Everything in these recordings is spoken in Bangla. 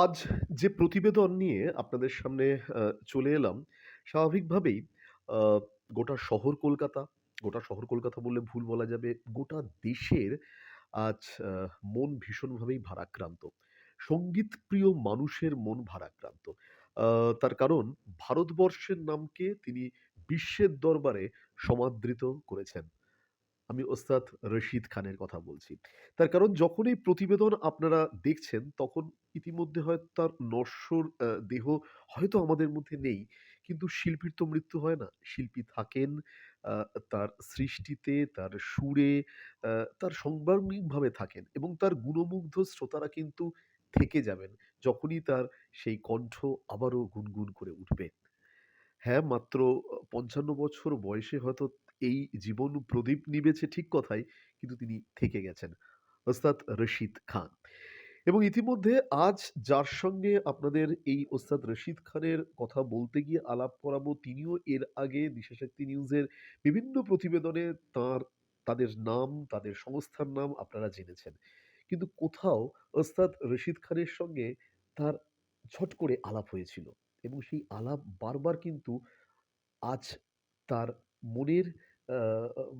আজ যে প্রতিবেদন নিয়ে আপনাদের সামনে চলে এলাম, স্বাভাবিকভাবেই আ গোটা শহর কলকাতা, গোটা শহর কলকাতা বললে ভুল বলা যাবে। গোটা দেশের আজ আ মন ভীষণভাবেই ভারাক্রান্ত। সঙ্গীতপ্রিয় মানুষের মন ভারাক্রান্ত। আ তার কারণ ভারতবর্ষের নামকে তিনি বিশ্বের দরবারে সমাদৃত করেছেন। আমি ওস্তাদ রশিদ খানের কথা বলছি। তার কারণ যখন এই প্রতিবেদন আপনারা দেখছেন, তখন ইতিমধ্যে হয়তো তার নশ্বর দেহ হয়তো আমাদের মধ্যে নেই। কিন্তু শিল্পীর তো মৃত্যু হয় না। শিল্পী থাকেন আ তার সৃষ্টিতে, তার সুরে, আ তার সাংবাদিকভাবে থাকেন এবং তার গুণমুগ্ধ শ্রোতারা কিন্তু থেকে যাবেন। যখনই তার সেই কণ্ঠ আবারও গুনগুন করে উঠবে। হ্যাঁ, মাত্র ৫৫ বছর বয়সে হয়তো এই জীবন প্রদীপ নিবেছে ঠিক কথাই, কিন্তু তিনি থেকে গেছেন। ওস্তাদ রশিদ খান। এবং ইতিমধ্যে আজ যার সঙ্গে আপনাদের এই ওস্তাদ রশিদ খানের কথা বলতে গিয়ে আলাপ করাবো, তিনিও এর আগে দিশাশক্তি নিউজের বিভিন্ন প্রতিবেদনে তাদের নাম, তাদের সংস্থার নাম আপনারা জেনেছেন। কিন্তু কোথাও ওস্তাদ রশিদ খানের সঙ্গে তার ঝট করে আলাপ হয়েছিল এবং সেই আলাপ বারবার কিন্তু আজ তার মনের আ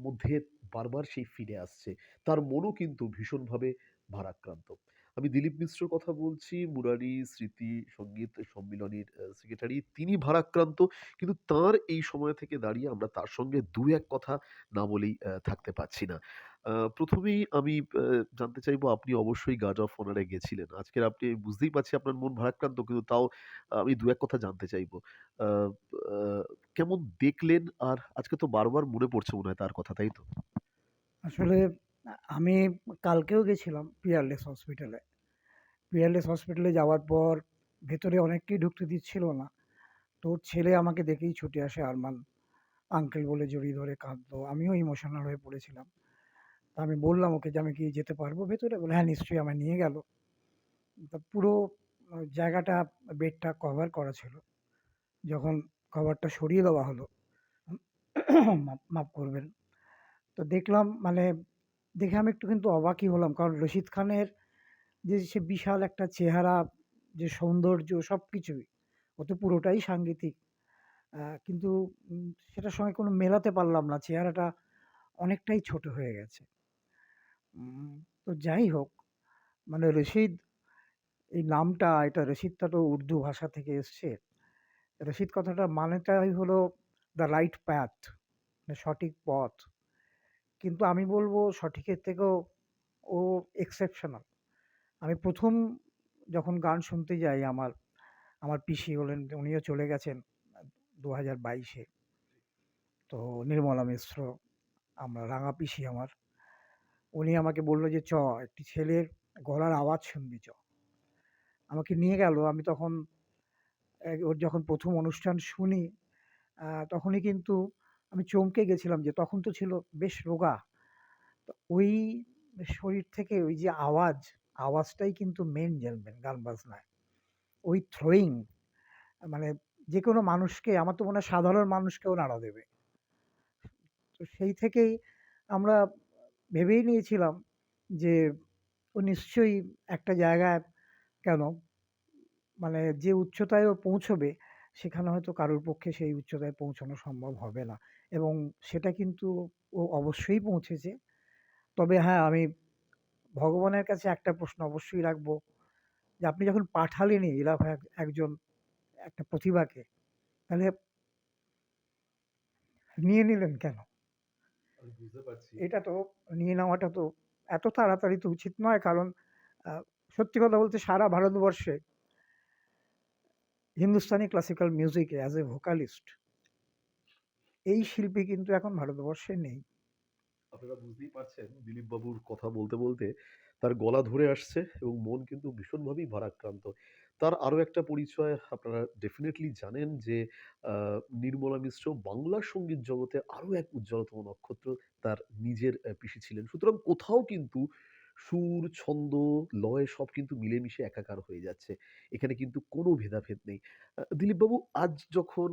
মধ্যে বারবার সেই ফিরে আসছে। তার মনও কিন্তু ভীষণভাবে ভারাক্রান্ত। আমি দিলীপ মিশ্রর কথা বলছি, মুরারি স্মৃতি সঙ্গীত সম্মিলনীর সেক্রেটারি। তিনি ভারাক্রান্ত। কিন্তু তার এই সময় থেকে দাঁড়িয়ে আমরা তার সঙ্গে ২-১ কথা না বলেই থাকতে পারছি না। ১ম এই আমি জানতে চাইবো, আপনি অবশ্যই গার্ড অফ অনার এ গেছিলেন। আজকের আপনি বুঝতেই পারছি আপনার মন ভারাক্রান্ত, কিন্তু তাও আমি ২-১ কথা জানতে চাইবো। আ আ কেমন দেখলেন? আর আজকে তো বারবার মনে পড়ছে মনে হয় তার কথা, তাই তো? আসলে আমি কালকেও গেছিলাম পিয়ারলেস হসপিটালে। পিয়ারলেস হসপিটালে যাওয়ার পর ভেতরে অনেককেই ঢুকতে দিচ্ছিল না। তো ওর ছেলে আমাকে দেখেই ছুটে আসে, আরমান আঙ্কেল বলে জড়িয়ে ধরে কাঁদলো। আমিও ইমোশনাল হয়ে পড়েছিলাম। তা আমি বললাম ওকে যে, "আমি কি যেতে পারবো ভেতরে?" বলে, "হ্যাঁ, নিশ্চয়ই।" আমায় নিয়ে গেল। তা পুরো জায়গাটা, বেডটা কভার করা ছিল। যখন কভারটা সরিয়ে দেওয়া হলো, মাফ মাফ করবেন। তো দেখলাম, মানে দেখে আমি একটু কিন্তু অবাকই হলাম। কারণ রশিদ খানের যে সে বিশাল একটা চেহারা, যে সৌন্দর্য সবকিছুই, ও তো পুরোটাই সাংগীতিক। কিন্তু সেটার সঙ্গে কোনো মেলাতে পারলাম না। চেহারাটা অনেকটাই ছোট হয়ে গেছে। উম তো যাই হোক, মানে রশিদ, এই নামটা, এটা রশিদটা তো উর্দু ভাষা থেকে এসছে। রশিদ কথাটার মানেটাই হলো দ্য রাইট প্যাথ, মানে সঠিক পথ। কিন্তু আমি বলব সঠিকের থেকেও ও এক্সেপশনাল। আমি ১ম যখন গান শুনতে যাই, আমার আমার পিসি হলেন, উনিও চলে গেছেন ২০২২ এ। তো নির্মলা মিশ্র, আমরা রাঙা পিসি আমার। উনি আমাকে বলল যে, একটি ছেলের গলার আওয়াজ শুনবি, চ।" আমাকে নিয়ে গেল। আমি তখন ওর যখন ১ম অনুষ্ঠান শুনি, তখনই কিন্তু আমি চমকে গেছিলাম যে তখন তো ছিল বেশ রোগা। তো ওই শরীর থেকে ওই যে আওয়াজটাই কিন্তু মেইন, জানবেন, গান বাজনায়। ওই থ্রোয়িং, মানে যেকোনো মানুষকে, আমার তো মনে হয় সাধারণ মানুষকেও নাড়া দেবে। তো সেই থেকেই আমরা ভেবেই নিয়েছিলাম যে ও নিশ্চয়ই একটা জায়গায়, কেন, মানে যে উচ্চতায় ও পৌঁছবে, সেখানে হয়তো কারোর পক্ষে সেই উচ্চতায় পৌঁছানো সম্ভব হবে না। এবং সেটা কিন্তু ও অবশ্যই পৌঁছেছে। তবে হ্যাঁ, আমি ভগবানের কাছে একটা প্রশ্ন অবশ্যই রাখবো, যে আপনি যখন পাঠালেনই এরকম একজন, একটা প্রতিভাকে, তাহলে নিয়ে নিলেন কেন? আমি বুঝতে পারছি। এটা তো নিয়ে নেওয়াটা তো এত তাড়াতাড়ি তো উচিত নয়। কারণ আ সত্যি কথা বলতে সারা ভারতবর্ষে হিন্দুস্তানি ক্লাসিক্যাল মিউজিকে অ্যাজ এ ভোকালিস্ট এই শিল্পী কিন্তু এখন ভারতবর্ষে নেই। আপনারা বুঝতেই পারছেন দিলীপ বাবুর কথা বলতে, বলতে তার গলা ধরে আসছে এবং মন কিন্তু ভীষণভাবেই ভারাক্রান্ত। তার আরো একটা পরিচয় আপনারা ডেফিনিটলি জানেন যে আ নির্মলা মিশ্র বাংলা সংগীত জগতে আরো এক উজ্জ্বলতম নক্ষত্র তার নিজের পিসি ছিলেন। সুতরাং কোথাও কিন্তু সুর, ছন্দ, লয় সব কিন্তু মিলেমিশে একাকার হয়ে যাচ্ছে। এখানে কিন্তু কোনো ভেদাভেদ নেই। দিলীপবাবু, আজ যখন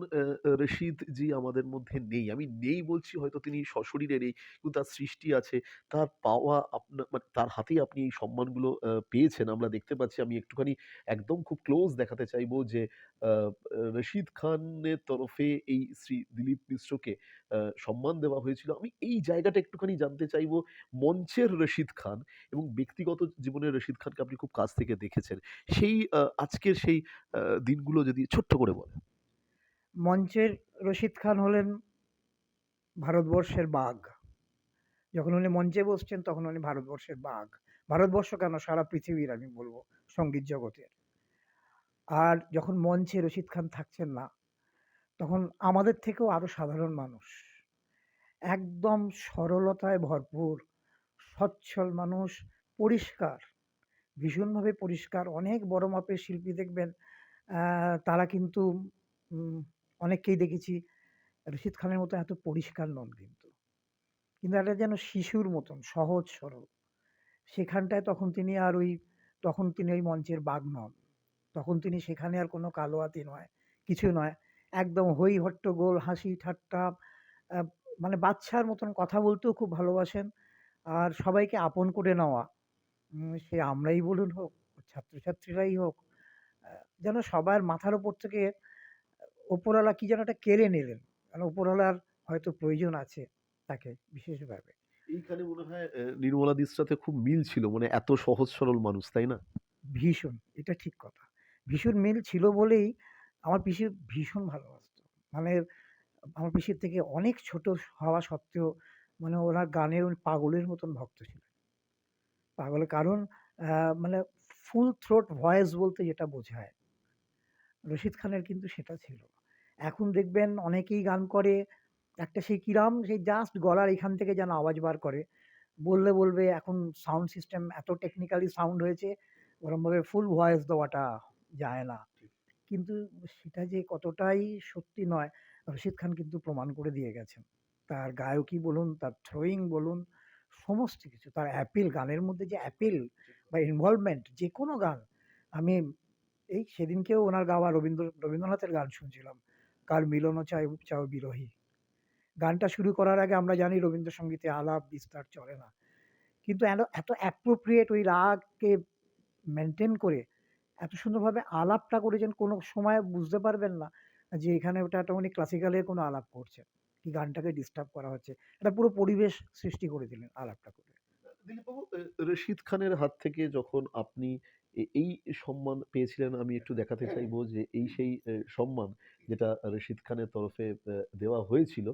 রশিদ জি আমাদের মধ্যে নেই, আমি নেই বলছি, হয়তো তিনি সশরীরে নেই, কিন্তু তার সৃষ্টি আছে। তার পাওয়া মানে তার হাতেই আপনি এই সম্মানগুলো পেয়েছেন। আমরা দেখতে পাচ্ছি, আমি একটুখানি একদম খুব ক্লোজ দেখাতে চাইবো যে আ রশিদ খানের তরফে এই শ্রী দিলীপ মিশ্রকে সম্মান দেওয়া হয়েছিল। আমি এই জায়গাটা একটুখানি জানতে চাইবো, মঞ্চের রশিদ খান এবং ব্যক্তিগত জীবনের রশিদ খানকে আপনি খুব কাছ থেকে দেখেছেন। সেই আজকের সেই আ দিনগুলো যদি ছোট্ট করে বলেন। মঞ্চের রশিদ খান হলেন ভারতবর্ষের বাঘ। যখন উনি মঞ্চে বসছেন তখন উনি ভারতবর্ষের বাঘ। ভারতবর্ষ কেন, সারা পৃথিবীর আমি বলব সঙ্গীত জগতের। আর যখন মঞ্চে রশিদ খান থাকছেন না, তখন আমাদের থেকেও আরো সাধারণ মানুষ, একদম সরলতায় ভরপুর, সচ্ছল মানুষ, পরিষ্কার, ভীষণভাবে পরিষ্কার। অনেক বড় মাপের শিল্পী দেখবেন, তারা কিন্তু উম অনেককেই দেখেছি রশিদ খানের মতো এত পরিষ্কার নন কিন্তু। কিন্তু একটা যেন শিশুর মতন সহজ সরল। সেখানটায় তখন তিনি ওই মঞ্চের বাঘ নন। তখন তিনি সেখানে আর কোনো কালো হাতি নয়, কিছু নয়। একদম হই হট্টগোল, হাসি ঠাট্টা, আ মানে বাচ্চার মতন কথা বলতেও খুব ভালোবাসেন। আর সবাইকে আপন করে নেওয়া। সে আমরাই বলুন হোক, ছাত্রছাত্রীরাই হোক, আ যেন সবার মাথার উপর থেকে ওপরওয়ালা কি যেন একটা কেড়ে নিলেন। কারণ ওপরওয়ালার হয়তো প্রয়োজন আছে তাকে বিশেষভাবে। এইখানে মনে হয় নির্মলাদির সাথে খুব মিল ছিল। মানে এত সহজ সরল মানুষ, তাই না? ভীষণ, এটা ঠিক কথা। ভীষণ মিল ছিল বলেই আমার পিসি ভীষণ ভালোবাসত। মানে আমার পিসির থেকে অনেক ছোট হওয়া সত্ত্বেও মানে ওনার গানের উনি পাগলের মতন ভক্ত ছিলেন। পাগলের কারণ আ মানে ফুল থ্রোট ভয়েস বলতে যেটা বোঝায়, রশিদ খানের কিন্তু সেটা ছিল। এখন দেখবেন অনেকেই গান করে, একটা সেই কিরাম সেই জাস্ট গলার এখান থেকে যেন আওয়াজ বার করে। বলবে এখন সাউন্ড সিস্টেম এত টেকনিক্যালি সাউন্ড হয়েছে, ওরমভাবে ফুল ভয়েস দেওয়াটা যায় না। কিন্তু সেটা যে কতটাই সত্যি নয়, রশিদ খান কিন্তু প্রমাণ করে দিয়ে গেছেন। তার গায়কী বলুন, তার থ্রোয়িং বলুন, সমস্ত কিছু। তার অ্যাপিল, গানের মধ্যে যে অ্যাপিল বা ইনভলভমেন্ট যেকোনো গান, আমি এই সেদিনকেও ওনার গাওয়া রবীন্দ্রনাথের গান শুনছিলাম। কার মিলন চাও বিরহী। গানটা শুরু করার আগে আমরা জানি রবীন্দ্রসঙ্গীতে আলাপ বিস্তার চলে না। কিন্তু এত অ্যাপ্রোপ্রিয়েট ওই রাগকে মেইনটেইন করে এত সুন্দরভাবে আলাপটা করেছেন, কোনো সময় বুঝতে পারবেন না যে এখানে ওটা একটা উনি ক্লাসিক্যালের কোনো আলাপ করছেন। কি গানটাকে ডিস্টার্ব করা হচ্ছে। একটা পুরো পরিবেশ সৃষ্টি করে দিলেন আলাপটা করে। দিলীপবাবু, রশিদ খানের হাত থেকে যখন আপনি এই সম্মান পেয়েছিলেন, আমি একটু দেখাতে চাইবো যে এই সেই সম্মান যেটা রশিদ খানের তরফে দেওয়া হয়েছিল।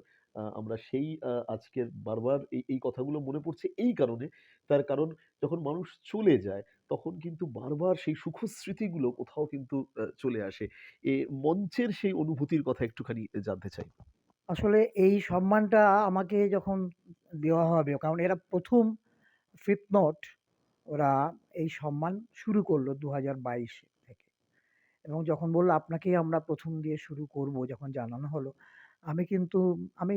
আমরা সেই আজকের বারবার এই কথাগুলো মনে পড়ছে এই কারণে, তার কারণ যখন মানুষ চলে যায় তখন কিন্তু বারবার সেই সুখস্মৃতিগুলো কোথাও কিন্তু চলে আসে। মঞ্চের সেই অনুভূতির কথা একটুখানি জানতে চাই। আসলে এই সম্মানটা আমাকে যখন দেওয়া হবে, কারণ এরা ১ম ফিফথ নোট ওরা এই সম্মান শুরু করল ২০২২ থেকে। এবং যখন বলল আপনাকেই আমরা ১ম দিয়ে শুরু করব, যখন জানানো হলো, আমি কিন্তু আমি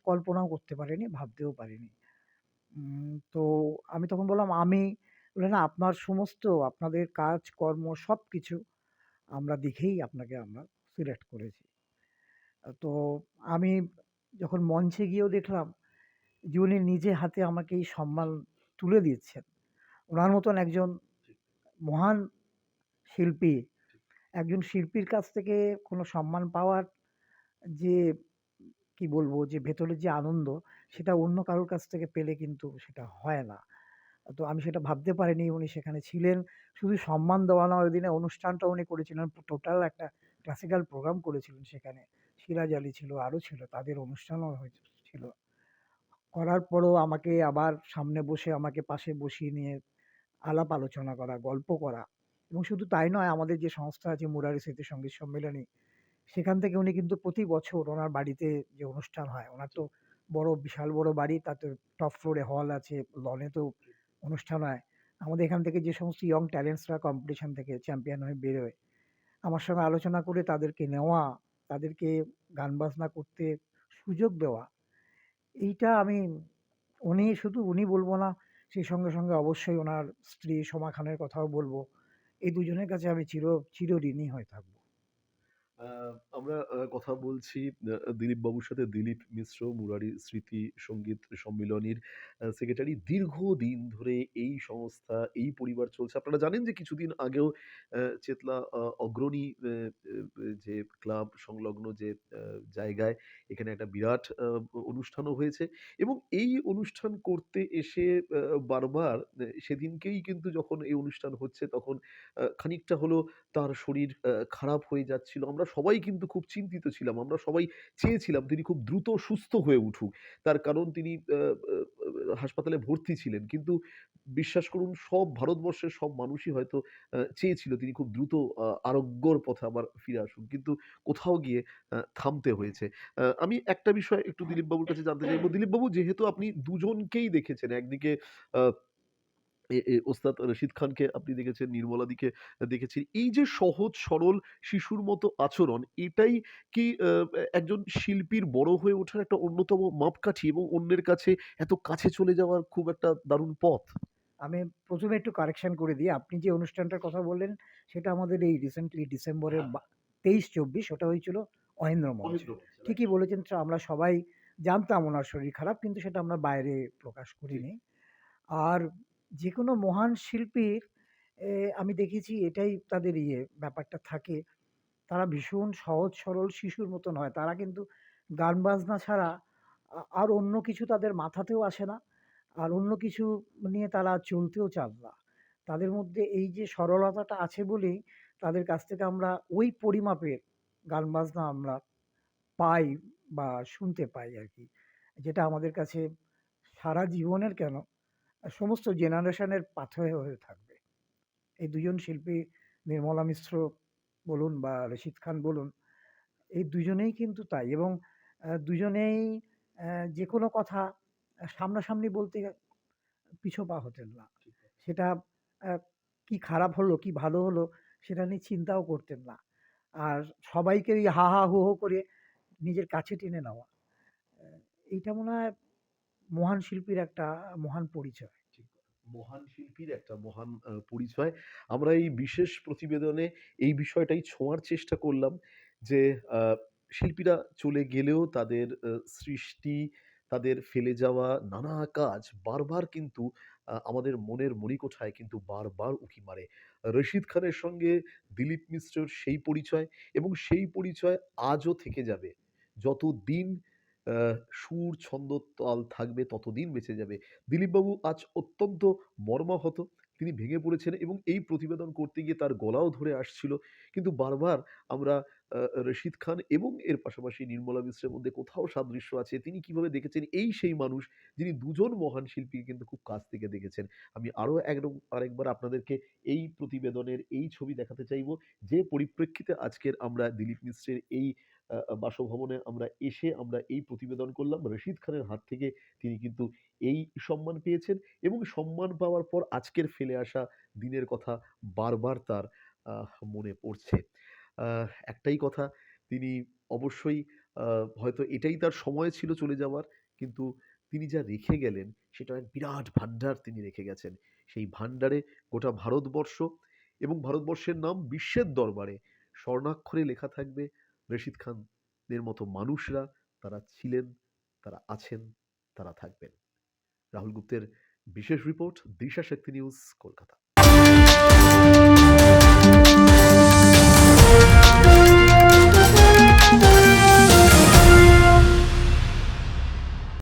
কল্পনাও করতে পারিনি, ভাবতেও পারিনি। তো আমি তখন বললাম, বলল, "না, আপনাদের কাজকর্ম সবকিছু আমরা দেখেই আমরা সিলেক্ট করেছি।" তো আমি যখন মঞ্চে গিয়েও দেখলাম যে উনি নিজে হাতে আমাকে এই সম্মান তুলে দিচ্ছেন। উনার মতন একজন মহান শিল্পী, একজন শিল্পীর কাছ থেকে কোনো সম্মান পাওয়ার যে কি বলবো, যে ভেতরের যে আনন্দ, সেটা অন্য কারোর কাছ থেকে পেলে কিন্তু সেটা হয় না। তো আমি সেটা ভাবতে পারিনি উনি সেখানে ছিলেন। শুধু সম্মান দেওয়া নয়, ওইদিনে অনুষ্ঠানটা উনি করেছিলেন, টোটাল একটা ক্লাসিক্যাল প্রোগ্রাম করেছিলেন সেখানে। সিরাজ আলী ছিল, আরো ছিল, তাদের অনুষ্ঠানও ছিল। করার পরও আমাকে আবার সামনে বসে আমাকে পাশে বসিয়ে নিয়ে আলাপ আলোচনা করা, গল্প করা, এবং শুধু তাই নয়, আমাদের যে সংস্থা আছে মুরারি স্মৃতি সঙ্গীত সম্মেলনী, সেখান থেকে উনি কিন্তু প্রতি বছর ওনার বাড়িতে যে অনুষ্ঠান হয়, ওনার তো বিশাল বড় বাড়ি, তাতে টপ ফ্লোরে হল আছে, লনে তো অনুষ্ঠান হয়। আমাদের এখান থেকে যে সমস্ত ইয়ং ট্যালেন্টসরা কম্পিটিশন থেকে চ্যাম্পিয়ন হয়ে বেরোয়, আমার সঙ্গে আলোচনা করে তাদেরকে নেওয়া, তাদেরকে গান বাজনা করতে সুযোগ দেওয়া, এইটা আমি, উনি বলবো না, সেই সঙ্গে অবশ্যই উনার স্ত্রী সোমা খানের কথাও বলব। এই দুজনের কাছে আমি চিরঋণী হয়ে থাকব। আ আমরা কথা বলছি দিলীপ বাবুর সাথে। দিলীপ মিশ্র মুরারি স্মৃতি সঙ্গীত সম্মিলনীর সেক্রেটারি। দীর্ঘদিন ধরে এই সংস্থা, এই পরিবার চলছে। আপনারা জানেন যে কিছুদিন আগেও চেতলা অগ্রণী যে ক্লাব সংলগ্ন যে আ জায়গায় এখানে একটা বিরাট অনুষ্ঠানও হয়েছে এবং এই অনুষ্ঠান করতে এসে বারবার সেদিনকেই কিন্তু যখন এই অনুষ্ঠান হচ্ছে তখন খানিকটা হলেও তার শরীর খারাপ হয়ে যাচ্ছিল। আমরা সবাই কিন্তু খুব চিন্তিত ছিলাম। আমরা সবাই চেয়েছিলাম তিনি খুব দ্রুত সুস্থ হয়ে উঠুক। তার কারণ তিনি হাসপাতালে ভর্তি ছিলেন। কিন্তু বিশ্বাস করুন সব ভারতবর্ষের সব মানুষই হয়তো চেয়েছিল তিনি খুব দ্রুত আরোগ্যর পথে আবার ফিরে আসুন। কিন্তু কোথাও গিয়ে থামতে হয়েছে। আমি একটা বিষয় একটু দিলীপ বাবুর কাছে জানতে চাইবো। দিলীপ বাবু যেহেতু আপনি দুজনকেই দেখেছেন, একদিকে আ ওস্তাদ রশিদ খানকে আপনি দেখেছেন, নির্মলাদিকে দেখেছেন। এই যে সহজ সরল শিশুর মতো আচরণ, এটাই কি একজন শিল্পীর বড় হয়ে ওঠার একটা অন্যতম মাপকাঠি এবং অন্যের কাছে এত কাছে চলে যাওয়ার খুব একটা দারুণ পথ? আমি ১ম এ একটু কারেকশন করে দিই। আপনি যে অনুষ্ঠানটার কথা বললেন, সেটা আমাদের এই রিসেন্টলি ডিসেম্বরের হ্যাঁ, ২৩-২৪ ওটা হয়েছিল অহেন্দ্র মঞ্চে। মহেন্দ্র মঞ্চে, রাইট। ঠিকই বলেছেন, আমরা সবাই জানতাম উনার শরীর খারাপ, কিন্তু সেটা আমরা বাইরে প্রকাশ জি, করিনি। আর যেকোনো মহান শিল্পীর এ আমি দেখেছি এটাই তাদের ব্যাপারটা থাকে। তারা ভীষণ সহজ সরল শিশুর মতন হয়। তারা কিন্তু গান বাজনা ছাড়া আর অন্য কিছু তাদের মাথাতেও আসে না। আর অন্য কিছু নিয়ে তারা চলতেও চান না। তাদের মধ্যে এই যে সরলতাটা আছে বলেই তাদের কাছ থেকে আমরা ওই পরিমাপের গান বাজনা আমরা পাই বা শুনতে পাই আরকি। যেটা আমাদের কাছে সারা জীবনের কেন, সমস্ত জেনারেশনের পাথেয় হয়ে থাকবে। এই ২ জন শিল্পী, নির্মলা মিশ্র বলুন বা রশিদ খান বলুন, এই দুজনেই কিন্তু তাই। এবং দুজনেই যেকোনো কথা সামনাসামনি বলতে পিছপা হতেন না। ঠিক কথা। সেটা আ কি খারাপ হলো, কি ভালো হলো সেটা নিয়ে চিন্তাও করতেন না। আর সবাইকে ওই হা, হা, হো, হো করে নিজের কাছে টেনে নেওয়া। অ্যা এইটা মনে হয় মহান শিল্পীর একটা মহান পরিচয়। ঠিক কথা। মহান শিল্পীর একটা মহান পরিচয়। আমরা এই বিশেষ প্রতিবেদনে এই বিষয়টাই ছোঁয়ার চেষ্টা করলাম যে, আ শিল্পীরা চলে গেলেও তাদের সৃষ্টি, তাদের ফেলে যাওয়া নানা কাজ বারবার কিন্তু আমাদের মনের মণিকোঠায় কিন্তু বারবার উঁকি মারে। রশিদ খানের সঙ্গে দিলীপ মিশ্রের সেই পরিচয় এবং সেই পরিচয় আজও থেকে যাবে। যতদিন আ সুর, ছন্দ, তাল থাকবে ততদিন বেঁচে যাবে। দিলীপবাবু আজ অত্যন্ত মর্মাহত। তিনি ভেঙে পড়েছেন এবং এই প্রতিবেদন করতে গিয়ে তার গলাও ধরে আসছিল। কিন্তু বারবার আমরা রশিদ খান এবং এর পাশাপাশি নির্মলা মিশ্রের মধ্যে কোথাও সাদৃশ্য আছে। তিনি কিভাবে দেখেছেন এই সেই মানুষ যিনি দুজন মহান শিল্পীকে কিন্তু খুব কাছ থেকে দেখেছেন। আমি আরো আরেকবার আপনাদেরকে এই প্রতিবেদনের এই ছবি দেখাতে চাইবো, যে পরিপ্রেক্ষিতে আজকের আমরা দিলীপ মিশ্রের এই বাসভবনে আমরা এসে আমরা এই প্রতিবেদন করলাম। রশিদ খানের হাত থেকে তিনি কিন্তু এই সম্মান পেয়েছেন এবং সম্মান পাওয়ার পর আজকের ফেলে আসা দিনের কথা বারবার তার মনে পড়ছে। একটাই কথা, তিনি অবশ্যই আ হয়তো এটাই তার সময় ছিল চলে যাওয়ার। কিন্তু তিনি যা রেখে গেলেন সেটা এক বিরাট ভান্ডার তিনি রেখে গেছেন। সেই ভান্ডারে গোটা ভারতবর্ষ এবং ভারতবর্ষের নাম বিশ্বের দরবারে স্বর্ণাক্ষরে লেখা থাকবে, রশিদ খানের মতো মানুষরা তারা ছিলেন, তারা আছেন, তারা থাকবেন। রাহুল গুপ্তের বিশেষ রিপোর্ট, দিশা শক্তি নিউজ, কলকাতা।